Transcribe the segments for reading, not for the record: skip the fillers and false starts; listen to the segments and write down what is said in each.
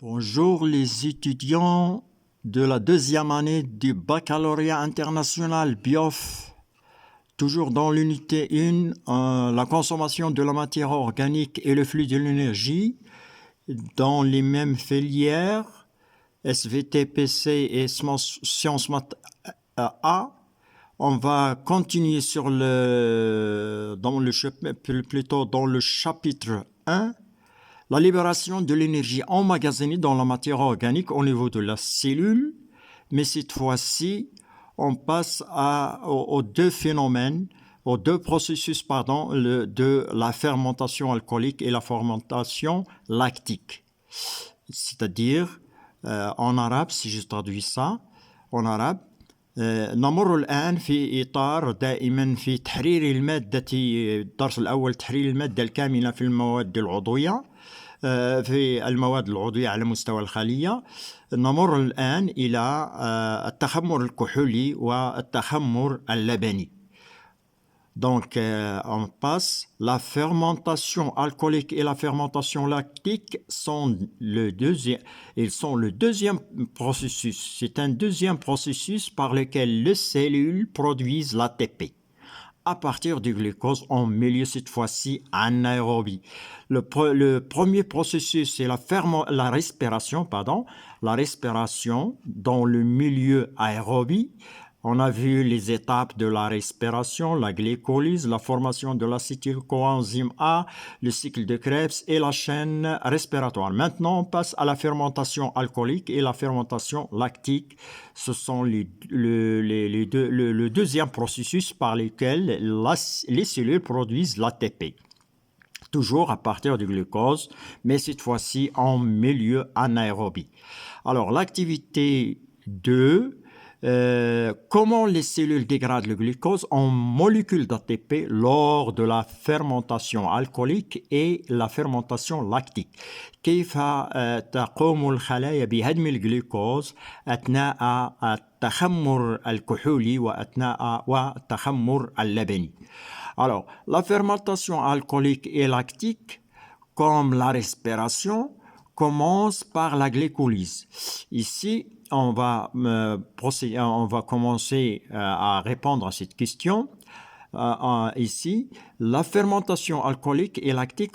Bonjour les étudiants de la deuxième année du baccalauréat international BIOF. Toujours dans l'unité 1, la consommation de la matière organique et le flux de l'énergie dans les mêmes filières, SVT, PC et Sciences Math A. On va continuer dans le chapitre 1. La libération de l'énergie emmagasinée dans la matière organique au niveau de la cellule, mais cette fois-ci, on passe aux deux phénomènes, aux deux processus, de la fermentation alcoolique et la fermentation lactique. C'est-à-dire, en arabe, si je traduis ça, en arabe, نمر الآن في إطار دائما في تحرير المادة الدرس الأول تحرير المادة الكامنة في المواد العضوية في المواد العضوية على مستوى الخلية. نمر الآن إلى التخمر الكحولي والتخمر اللبني. Donc, on passe, la fermentation alcoolique et la fermentation lactique sont le deuxième processus. C'est un deuxième processus par lequel les cellules produisent l'ATP à partir du glucose en milieu, cette fois-ci, anaérobie. Le premier processus, c'est la respiration dans le milieu aérobie. On a vu les étapes de la respiration, la glycolyse, la formation de l'acétylcoenzyme A, le cycle de Krebs et la chaîne respiratoire. Maintenant, on passe à la fermentation alcoolique et la fermentation lactique. Ce sont le deuxième processus par lequel les cellules produisent l'ATP. Toujours à partir du glucose, mais cette fois-ci en milieu anaérobie. Alors, l'activité 2... comment les cellules dégradent le glucose en molécules d'ATP lors de la fermentation alcoolique et la fermentation lactique. كيف تقوم الخلايا بهضم الجلوكوز أثناء التخمر الكحولي والتخمر اللبني. Alors, la fermentation alcoolique et lactique, comme la respiration, commence par la glycolyse. Ici, on va commencer à répondre à cette question. Ici, la fermentation alcoolique et lactique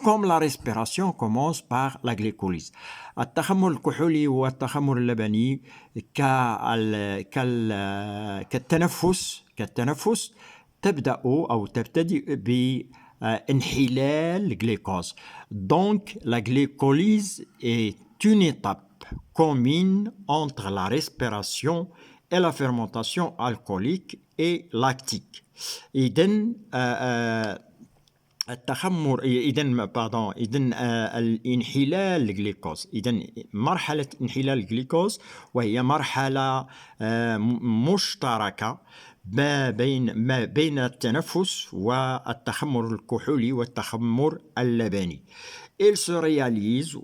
comme la respiration commence par la glycolyse. التخمر الكحولي والتخمر اللبني كالتنفس تبتدئ بانحلال الجلوكوز. Donc, la glycolyse est une étape commune entre la respiration et la fermentation alcoolique et lactique. إذن الانحلال الجلوكوز. إذن مرحلة انحلال الجلوكوز وهي مرحلة مشتركة ما بين التنفس والتخمر الكحولي والتخمر اللبني. Il se réalise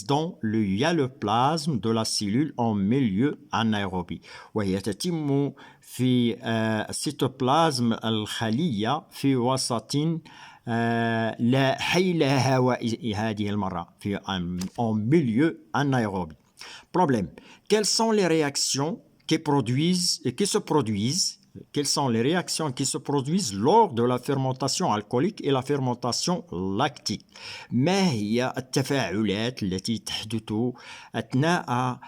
dans le hyaloplasme de la cellule en milieu anaérobie. وهي تتم في السيتوبلازم الخلية في وسط لا حيل هوائي هذه المرة en milieu anaérobie. Problème. Quelles sont les réactions quelles sont les réactions qui se produisent lors de la fermentation alcoolique et la fermentation lactique. ما هي التفاعلات التي تحدث أثناء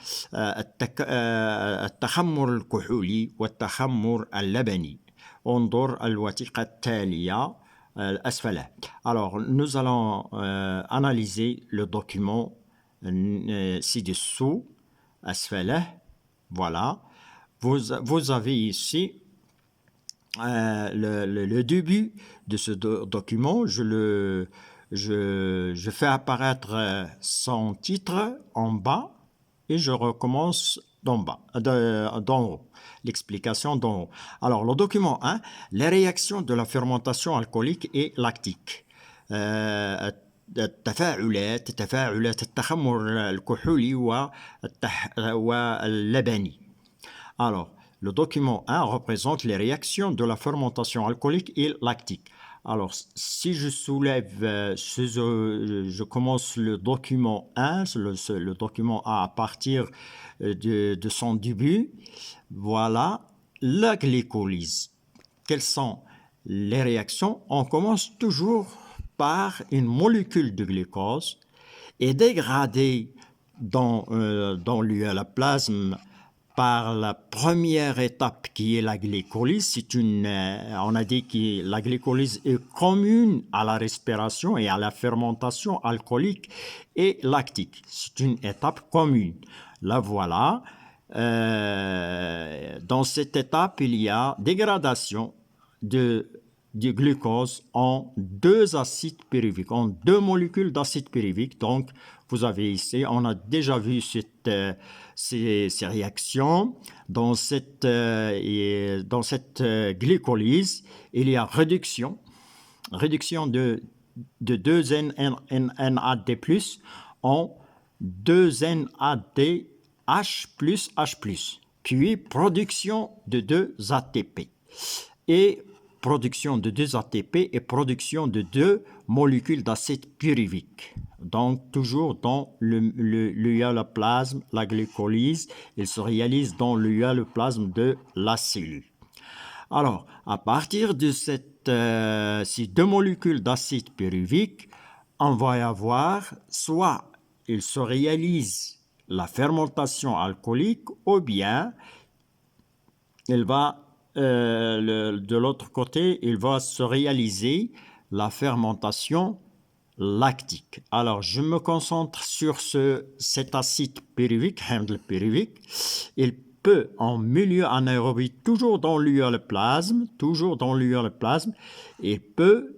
التخمر الكحولي والتخمر اللبني. انظر الوثيقة التالية أسفلها. Alors, nous allons analyser le document ci-dessous, أسفله. Voilà. Vous avez ici le début de ce document. Je fais apparaître son titre en bas et je recommence d'en haut. L'explication d'en haut. Alors, le document 1, les réactions de la fermentation alcoolique et lactique. تفاعلات التخمر الكحولي واللبني. Alors, le document 1 représente les réactions de la fermentation alcoolique et lactique. Alors, si je soulève, je commence le document 1, le document A à partir de son début. Voilà la glycolyse. Quelles sont les réactions? On commence toujours par une molécule de glucose et dégradée dans l'uraplasme par la première étape qui est la glycolyse. On a dit que la glycolyse est commune à la respiration et à la fermentation alcoolique et lactique. C'est une étape commune. La voilà. Dans cette étape, il y a dégradation du glucose en deux acides pyruviques, en deux molécules d'acide pyruvique. Donc, vous avez ici, on a déjà vu ces réactions. Dans cette glycolyse, il y a réduction de 2NAD+ en 2NADH+, puis production de 2 ATP. Et production de 2 ATP et production de 2 molécules d'acide pyruvique. Donc, toujours dans l'uraplasme, la glycolyse, il se réalise dans l'uraplasme de la cellule. Alors, à partir de ces deux molécules d'acide pyruvique, on va y avoir soit il se réalise la fermentation alcoolique ou bien il va de l'autre côté, il va se réaliser la fermentation lactique. Alors, je me concentre sur cet acide pyruvique, Handle pyruvique. Il peut, en milieu anaérobie, toujours dans l'uraplasme, il peut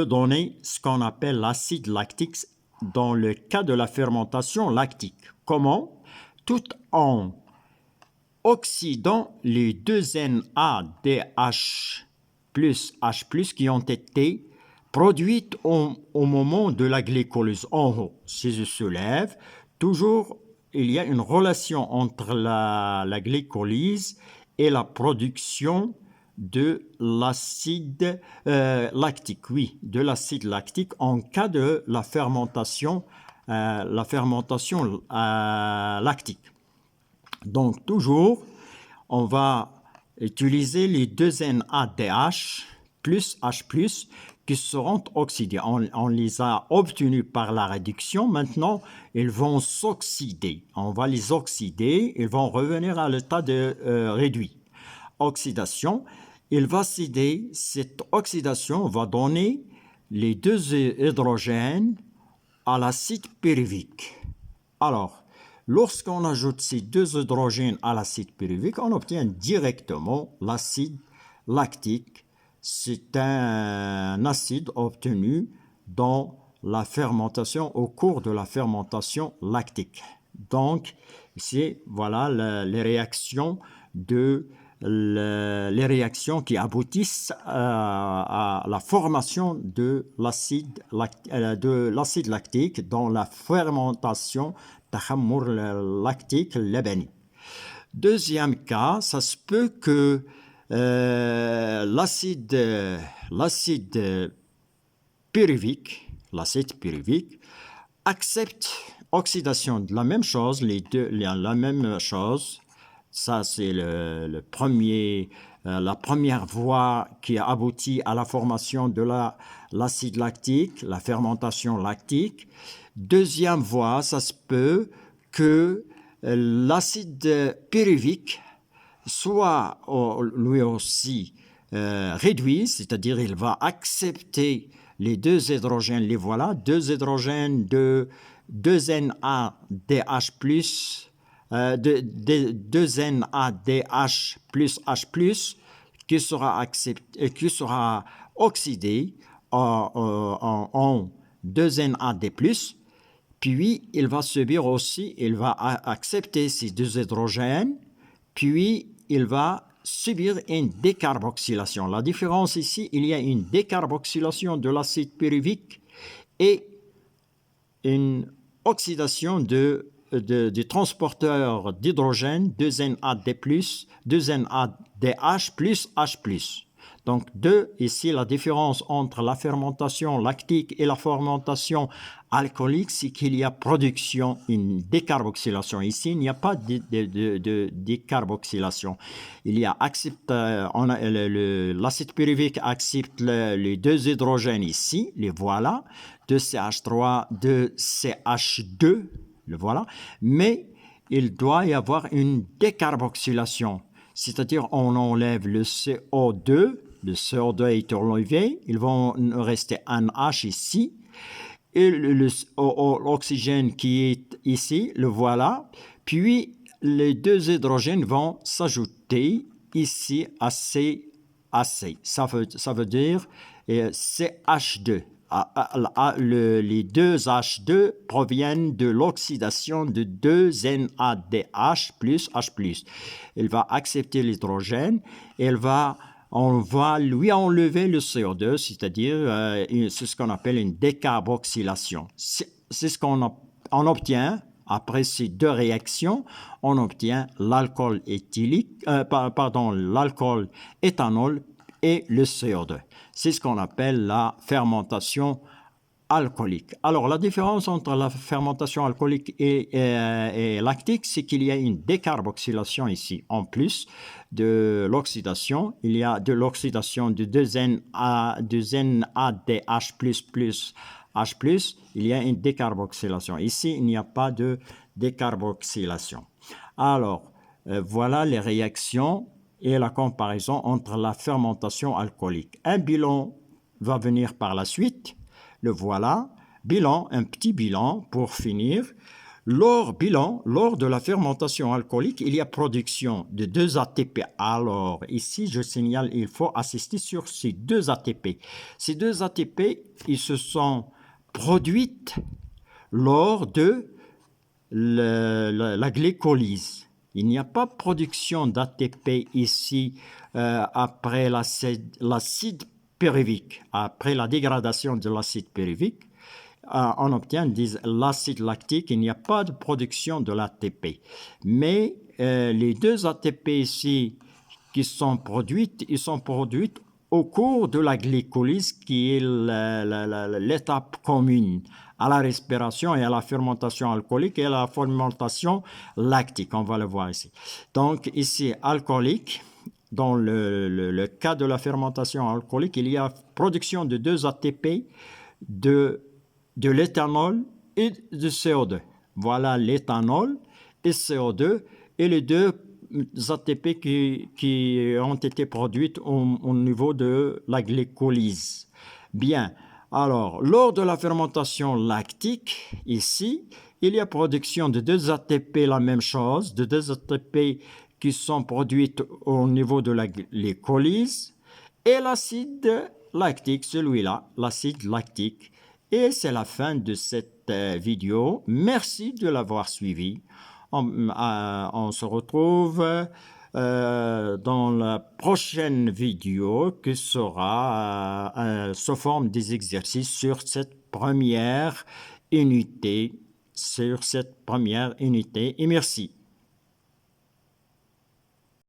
donner ce qu'on appelle l'acide lactique dans le cas de la fermentation lactique. Comment? Tout en oxydant les deux NADH plus H+, qui ont été produites au moment de la glycolyse. En haut, si je soulève, toujours il y a une relation entre la glycolyse et la production de l'acide lactique. Oui, de l'acide lactique en cas de la fermentation lactique. Donc, toujours, on va utiliser les deux NADH plus H+, qui seront oxydés. On les a obtenus par la réduction. Maintenant, ils vont s'oxyder. On va les oxyder. Ils vont revenir à l'état de réduit. Oxydation. Il va céder. Cette oxydation va donner les deux hydrogènes à l'acide pyruvique. Alors, lorsqu'on ajoute ces deux hydrogènes à l'acide pyruvique, on obtient directement l'acide lactique. C'est un acide obtenu dans la fermentation, au cours de la fermentation lactique. Donc, ici, voilà les réactions qui aboutissent à la formation de l'acide lactique dans la fermentation lactique labani. Deuxième cas, ça se peut que l'acide pyruvique accepte oxydation de la même chose, la même chose. Ça, c'est la première voie qui aboutit à la formation de l'acide lactique, la fermentation lactique. Deuxième voie, ça se peut que l'acide pyruvique soit lui aussi réduit, c'est-à-dire il va accepter les deux hydrogènes, les voilà, deux hydrogènes de 2NADH+, 2NADH plus H+, qui sera oxydé en 2NAD+, puis il va subir aussi, il va accepter ces deux hydrogènes, puis il va subir une décarboxylation. La différence ici, il y a une décarboxylation de l'acide pyruvique et une oxydation du transporteur d'hydrogène 2NAD+, 2NADH plus H+. Donc 2, ici la différence entre la fermentation lactique et la fermentation alcoolique, c'est qu'il y a production, une décarboxylation. Ici, il n'y a pas de décarboxylation. Il y a l'acide pyruvique accepte les deux hydrogènes ici, les voilà, 2CH3, 2CH2, le voilà, mais il doit y avoir une décarboxylation, c'est-à-dire on enlève le CO2, le CO2 est enlevé, ils vont rester un H ici, et l'oxygène qui est ici, le voilà, puis les deux hydrogènes vont s'ajouter ici à CAC. Ça veut dire CH2. Les deux H2 proviennent de l'oxydation de deux NADH plus H+. Il va accepter l'hydrogène et on va lui enlever le CO2, c'est-à-dire c'est ce qu'on appelle une décarboxylation. C'est ce qu'on obtient. Après ces deux réactions, on obtient l'alcool l'alcool éthanol et le CO2. C'est ce qu'on appelle la fermentation alcoolique. Alors, la différence entre la fermentation alcoolique et lactique, c'est qu'il y a une décarboxylation ici. En plus de l'oxydation, il y a de l'oxydation de 2NADH++, H+, il y a une décarboxylation. Ici, il n'y a pas de décarboxylation. Alors, voilà les réactions et la comparaison entre la fermentation alcoolique. Un bilan va venir par la suite. Le voilà. Bilan, un petit bilan pour finir. Lors de la fermentation alcoolique, il y a production de 2 ATP. Alors, ici, je signale, il faut insister sur ces 2 ATP. Ces 2 ATP, ils se sont produites lors de la glycolyse. Il n'y a pas de production d'ATP ici après l'acide pyruvique. Après la dégradation de l'acide pyruvique, on obtient l'acide lactique. Il n'y a pas de production de l'ATP. Mais les 2 ATP ici qui sont produites, ils sont produites au cours de la glycolyse qui est l'étape commune à la respiration et à la fermentation alcoolique et à la fermentation lactique. On va le voir ici. Donc ici, alcoolique. Dans le cas de la fermentation alcoolique, il y a production de 2 ATP, de l'éthanol et de CO2. Voilà l'éthanol et CO2 et les 2 ATP qui ont été produites au niveau de la glycolyse. Bien, alors, lors de la fermentation lactique, ici, il y a production de 2 ATP, la même chose, de 2 ATP qui sont produites au niveau de la glycolyse, et l'acide lactique, celui-là, l'acide lactique. Et c'est la fin de cette vidéo. Merci de l'avoir suivi. On se retrouve dans la prochaine vidéo qui sera sous forme des exercices sur cette première unité. Et merci.